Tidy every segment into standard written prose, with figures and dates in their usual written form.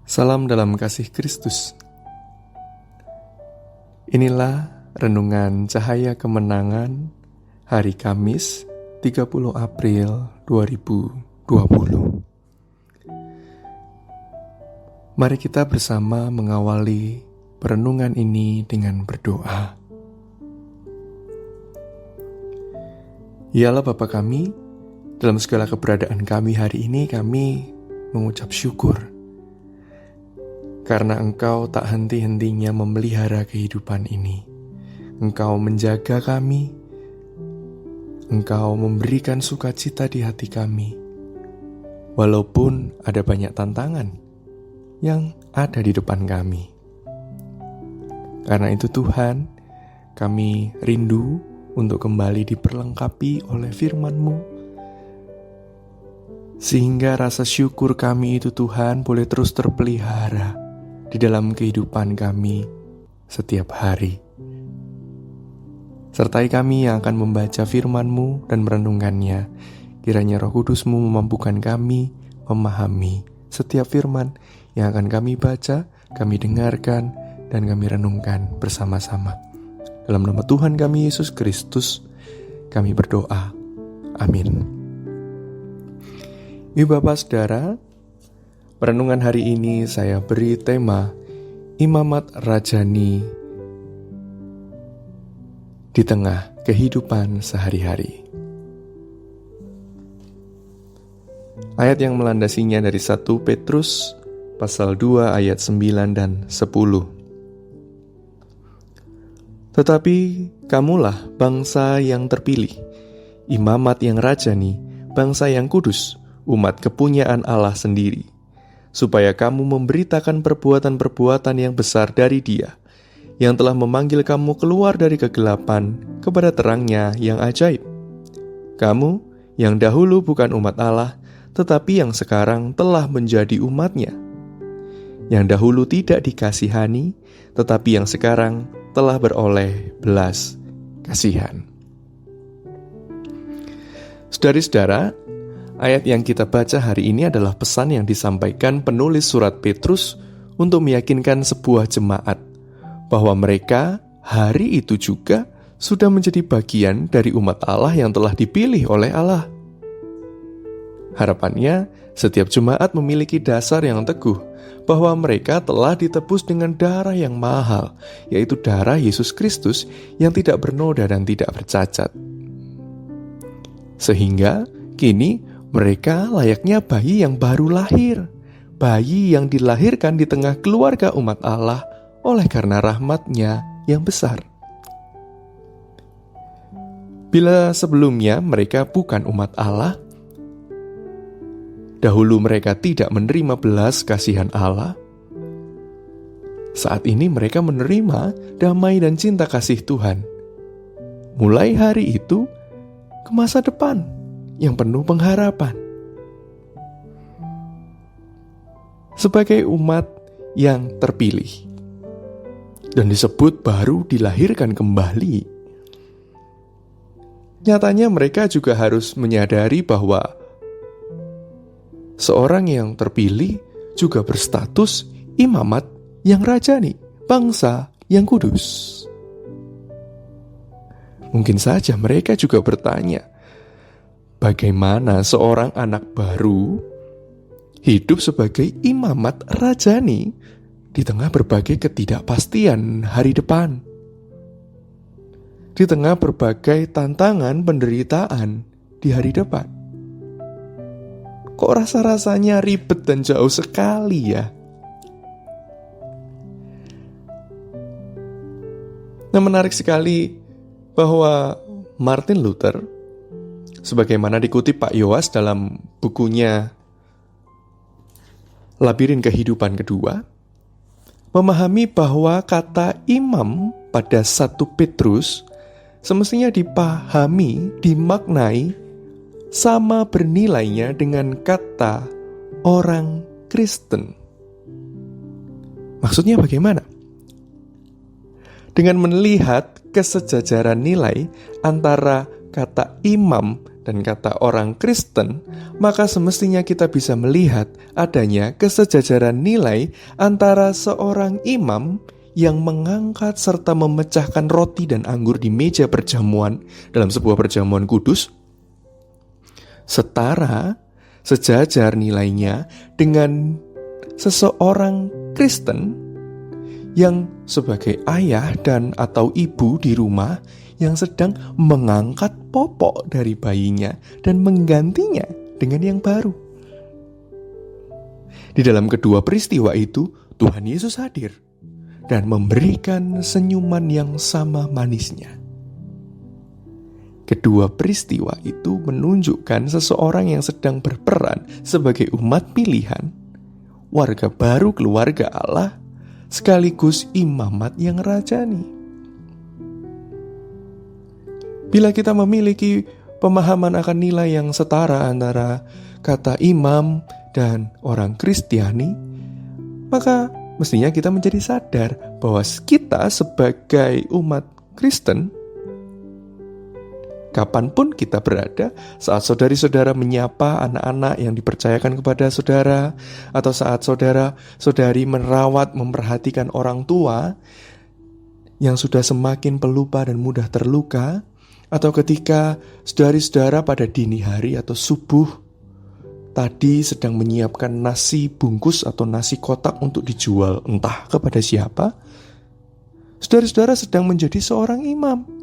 Salam dalam kasih Kristus. Inilah renungan Cahaya Kemenangan hari Kamis 30 April 2020. Mari kita bersama mengawali perenungan ini dengan berdoa. Ya Allah Bapa kami, dalam segala keberadaan kami hari ini kami mengucap syukur karena Engkau tak henti-hentinya memelihara kehidupan ini. Engkau menjaga kami, Engkau memberikan sukacita di hati kami, walaupun ada banyak tantangan yang ada di depan kami. Karena itu Tuhan, kami rindu untuk kembali diperlengkapi oleh firman-Mu, sehingga rasa syukur kami itu Tuhan boleh terus terpelihara di dalam kehidupan kami setiap hari. Sertai kami yang akan membaca firman-Mu dan merenungkannya. Kiranya Roh Kudus-Mu memampukan kami memahami setiap firman yang akan kami baca, kami dengarkan, dan kami renungkan bersama-sama. Dalam nama Tuhan kami Yesus Kristus, kami berdoa. Amin. Ibu Bapak Saudara, perenungan hari ini saya beri tema Imamat Rajani di tengah kehidupan sehari-hari. Ayat yang melandasinya dari 1 Petrus pasal 2 ayat 9 dan 10. Tetapi kamulah bangsa yang terpilih, imamat yang rajani, bangsa yang kudus, umat kepunyaan Allah sendiri, supaya kamu memberitakan perbuatan-perbuatan yang besar dari Dia, yang telah memanggil kamu keluar dari kegelapan kepada terangnya yang ajaib. Kamu yang dahulu bukan umat Allah, tetapi yang sekarang telah menjadi umat-Nya. Yang dahulu tidak dikasihani, tetapi yang sekarang telah beroleh belas kasihan. Saudari-saudara, ayat yang kita baca hari ini adalah pesan yang disampaikan penulis surat Petrus untuk meyakinkan sebuah jemaat bahwa mereka hari itu juga sudah menjadi bagian dari umat Allah yang telah dipilih oleh Allah. Harapannya, setiap jemaat memiliki dasar yang teguh bahwa mereka telah ditebus dengan darah yang mahal, yaitu darah Yesus Kristus yang tidak bernoda dan tidak bercacat. Sehingga kini mereka layaknya bayi yang baru lahir, bayi yang dilahirkan di tengah keluarga umat Allah oleh karena rahmat-Nya yang besar. Bila sebelumnya mereka bukan umat Allah, dahulu mereka tidak menerima belas kasihan Allah, saat ini mereka menerima damai dan cinta kasih Tuhan. Mulai hari itu ke masa depan yang penuh pengharapan. Sebagai umat yang terpilih dan disebut baru dilahirkan kembali, nyatanya mereka juga harus menyadari bahwa seorang yang terpilih juga berstatus imamat yang rajani, bangsa yang kudus. Mungkin saja mereka juga bertanya, bagaimana seorang anak baru hidup sebagai imamat rajani di tengah berbagai ketidakpastian hari depan, di tengah berbagai tantangan penderitaan di hari depan? Kok rasa-rasanya ribet dan jauh sekali ya? Nah, menarik sekali bahwa Martin Luther, sebagaimana dikutip Pak Yoas dalam bukunya Labirin Kehidupan Kedua, memahami bahwa kata imam pada 1 Petrus semestinya dipahami, dimaknai sama bernilainya dengan kata orang Kristen. Maksudnya bagaimana? Dengan melihat kesejajaran nilai antara kata imam dan kata orang Kristen, maka semestinya kita bisa melihat adanya kesejajaran nilai antara seorang imam yang mengangkat serta memecahkan roti dan anggur di meja perjamuan dalam sebuah perjamuan kudus, setara, sejajar nilainya dengan seseorang Kristen yang sebagai ayah dan atau ibu di rumah yang sedang mengangkat popok dari bayinya dan menggantinya dengan yang baru. Di dalam kedua peristiwa itu, Tuhan Yesus hadir dan memberikan senyuman yang sama manisnya. Kedua peristiwa itu menunjukkan seseorang yang sedang berperan sebagai umat pilihan, warga baru keluarga Allah, sekaligus imamat yang rajani. Bila kita memiliki pemahaman akan nilai yang setara antara kata imam dan orang Kristiani, maka mestinya kita menjadi sadar bahwa kita sebagai umat Kristen, kapanpun kita berada, saat saudari-saudara menyapa anak-anak yang dipercayakan kepada saudara, atau saat saudara-saudari merawat, memperhatikan orang tua yang sudah semakin pelupa dan mudah terluka, atau ketika saudari-saudara pada dini hari atau subuh tadi sedang menyiapkan nasi bungkus atau nasi kotak untuk dijual entah kepada siapa, saudara-saudara sedang menjadi seorang imam.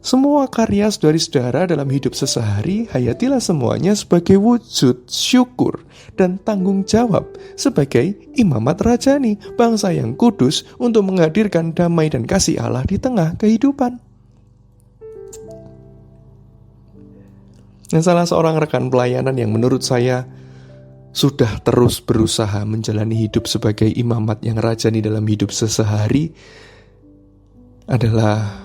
Semua karya saudari-saudara dalam hidup sesehari, hayatilah semuanya sebagai wujud syukur dan tanggung jawab sebagai imamat rajani, bangsa yang kudus untuk menghadirkan damai dan kasih Allah di tengah kehidupan. Dan salah seorang rekan pelayanan yang menurut saya sudah terus berusaha menjalani hidup sebagai imamat yang rajani dalam hidup sesehari adalah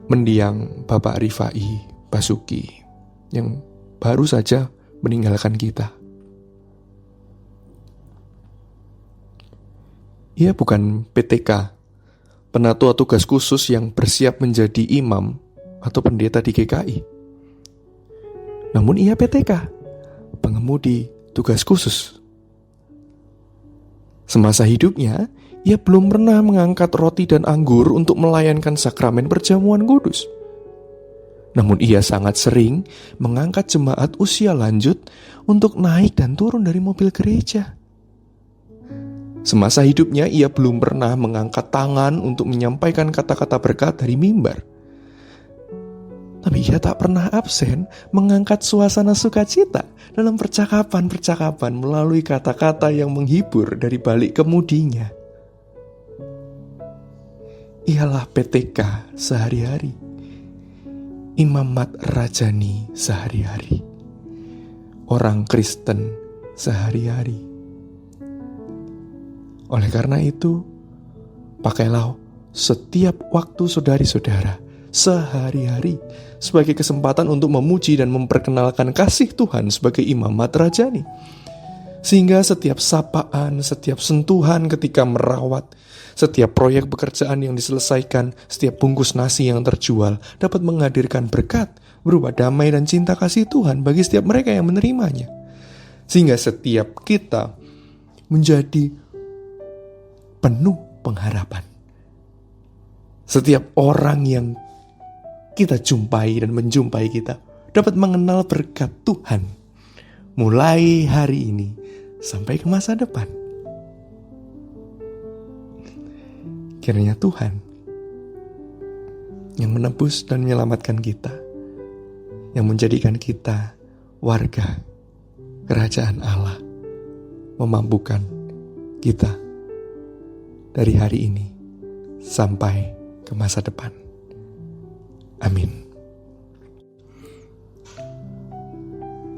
mendiang Bapak Rifai Basuki yang baru saja meninggalkan kita. Ia bukan PTK, penatua tugas khusus yang bersiap menjadi imam atau pendeta di GKI. Namun ia PTK, pengemudi tugas khusus. Semasa hidupnya, ia belum pernah mengangkat roti dan anggur untuk melayankan sakramen perjamuan kudus. Namun ia sangat sering mengangkat jemaat usia lanjut untuk naik dan turun dari mobil gereja. Semasa hidupnya ia belum pernah mengangkat tangan untuk menyampaikan kata-kata berkat dari mimbar. Tapi ia tak pernah absen mengangkat suasana sukacita dalam percakapan-percakapan melalui kata-kata yang menghibur dari balik kemudinya. Ialah PTK sehari-hari, imamat rajani sehari-hari, orang Kristen sehari-hari. Oleh karena itu, pakailah setiap waktu saudari-saudara sehari-hari sebagai kesempatan untuk memuji dan memperkenalkan kasih Tuhan sebagai imamat rajani. Sehingga setiap sapaan, setiap sentuhan ketika merawat, setiap proyek pekerjaan yang diselesaikan, setiap bungkus nasi yang terjual dapat menghadirkan berkat berupa damai dan cinta kasih Tuhan bagi setiap mereka yang menerimanya. Sehingga setiap kita menjadi penuh pengharapan. Setiap orang yang kita jumpai dan menjumpai kita dapat mengenal berkat Tuhan mulai hari ini sampai ke masa depan. Kiranya Tuhan yang menebus dan menyelamatkan kita, yang menjadikan kita warga kerajaan Allah, memampukan kita dari hari ini sampai ke masa depan. Amin.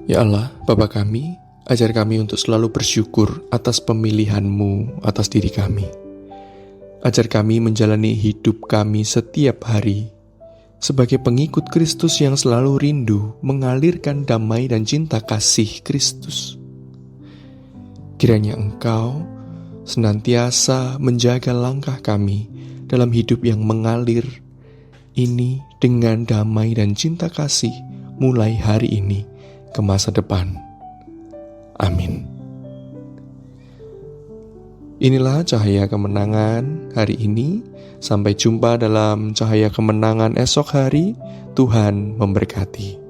Ya Allah, Bapa kami, ajar kami untuk selalu bersyukur atas pemilihan-Mu atas diri kami. Ajar kami menjalani hidup kami setiap hari sebagai pengikut Kristus yang selalu rindu mengalirkan damai dan cinta kasih Kristus. Kiranya Engkau senantiasa menjaga langkah kami dalam hidup yang mengalir ini dengan damai dan cinta kasih mulai hari ini ke masa depan. Amin. Inilah Cahaya Kemenangan hari ini. Sampai jumpa dalam Cahaya Kemenangan esok hari. Tuhan memberkati.